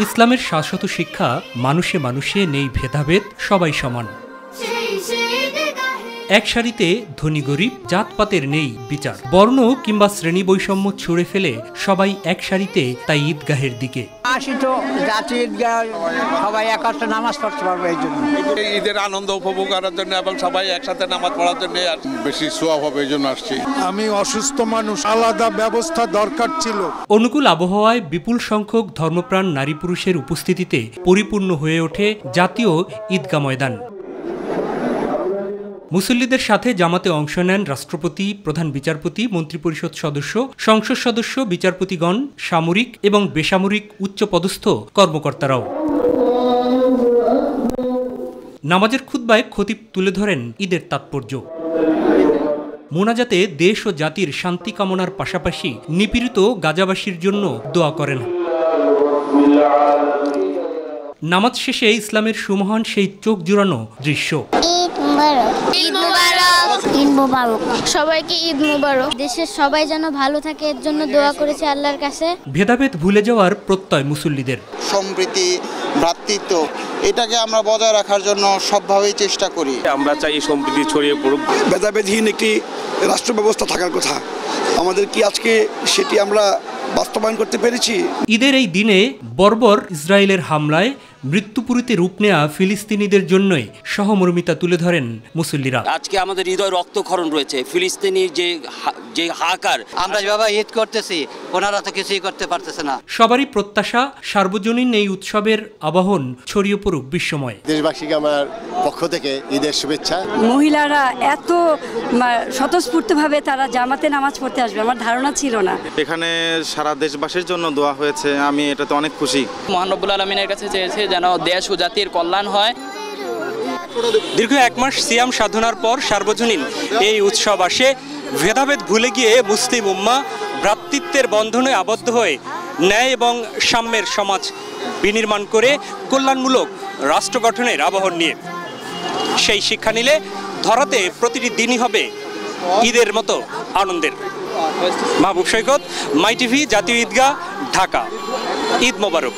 ইসলামের শাশ্বত শিক্ষা মানুষে মানুষে নেই ভেদাভেদ, সবাই সমান। এক সারিতে ধনী গরিব, জাতপাতের নেই বিচার, বর্ণ কিংবা শ্রেণী বৈষম্য ছুঁড়ে ফেলে সবাই এক সারিতে তাই ঈদগাহের দিকে। সবাই একসাথে নামাজ পড়তে পারবে, এই জন্য ঈদের আনন্দ উপভোগ করার জন্য এবং সবাই একসাথে নামাজ পড়ার জন্য বেশি সোয়াব হবে, এই জন্য আসছি। আমি অসুস্থ মানুষ, আলাদা ব্যবস্থা দরকার ছিল। অনুকূল আবহাওয়ায় বিপুল সংখ্যক ধর্মপ্রাণ নারী পুরুষের উপস্থিতিতে পরিপূর্ণ হয়ে ওঠে জাতীয় ঈদগাহ ময়দান। মুসল্লিদের সাথে জামাতে অংশ নেন রাষ্ট্রপতি, প্রধান বিচারপতি, মন্ত্রিপরিষদ সদস্য, সংসদ সদস্য, বিচারপতিগণ, সামরিক এবং বেসামরিক উচ্চপদস্থ কর্মকর্তারাও। নামাজের খুতবায় খতিব তুলে ধরেন ঈদের তাৎপর্য। মোনাজাতে দেশ ও জাতির শান্তি কামনার পাশাপাশি নিপীড়িত গাজাবাসীর জন্য দোয়া করেন। নামাজ শেষে ইসলামের সুমহান সেই চোখ জুড়ানো দৃশ্য। সবাইকে ঈদ মুবারক। দেশের সবাই যেন ভালো থাকে এর জন্য দোয়া করেছে আল্লাহর কাছে। ভেদাভেদ ভুলে যাওয়ার প্রত্যয় মুসল্লিদের। সম্প্রীতি, ভ্রাতৃত্ব, এটাকে আমরা বজায় রাখার জন্য সবভাবেই চেষ্টা করি। আমরা চাই এই সম্প্রীতি ছড়িয়ে পড়ুক। ভেদাভেদহীন একটি রাষ্ট্র ব্যবস্থা থাকার কথা, আমাদের কি আজকে সেটি আমরা বাস্তবায়ন করতে পেরেছি? ঈদের এই দিনে বর্বর ইসরায়েলের হামলায় মৃত্যুপুরীতে রূপ নেয়া ফিলিস্তিনিদের জন্যই সহমর্মিতা তুলে ধরেন মুসল্লিরা। আজকে আমাদের হৃদয় রক্তক্ষরণ রয়েছে। ফিলিস্তিনির যে হাহাকার, আমরা যেভাবে ঈদ করতেছি, ওনারা তো কিছুই করতে পারতেছে না। সবারই প্রত্যাশা সার্বজনীন এই উৎসবের আবাহন ছড়িয়ে পড়ুক বিশ্বময়। দেশবাসীকে আমার পক্ষ থেকে ঈদের শুভেচ্ছা। মহিলারা এত স্বতঃস্ফূর্তভাবে তারা জামাতে নামাজ পড়তে আসবে আমার ধারণা ছিল না। এখানে সারা দেশবাসীর জন্য দোয়া হয়েছে, আমি এটাতে অনেক খুশি। মহান রব্বুল আলামিনের কাছে চেয়েছে যেন দেশ ও জাতির কল্যাণ হয়। দীর্ঘ 1 মাস সিয়াম সাধনার পর সার্বজনীন এই উৎসব আসে। ভেদাভেদ ভুলে গিয়ে মুসলিম উম্মাহ ভ্রাতৃত্বের বন্ধনে আবদ্ধ হয়ে ন্যায় এবং সাম্যের সমাজ বিনির্মাণ করে কল্যাণমূলক রাষ্ট্র গঠনের আবাহন নিয়ে সেই শিক্ষা নিলে ধরাতে প্রতিটি দিনই হবে ঈদের মতো আনন্দের। মাহবুব সৈকত, মাই টিভি, জাতীয় ঈদগাহ, ঢাকা। ঈদ মোবারক।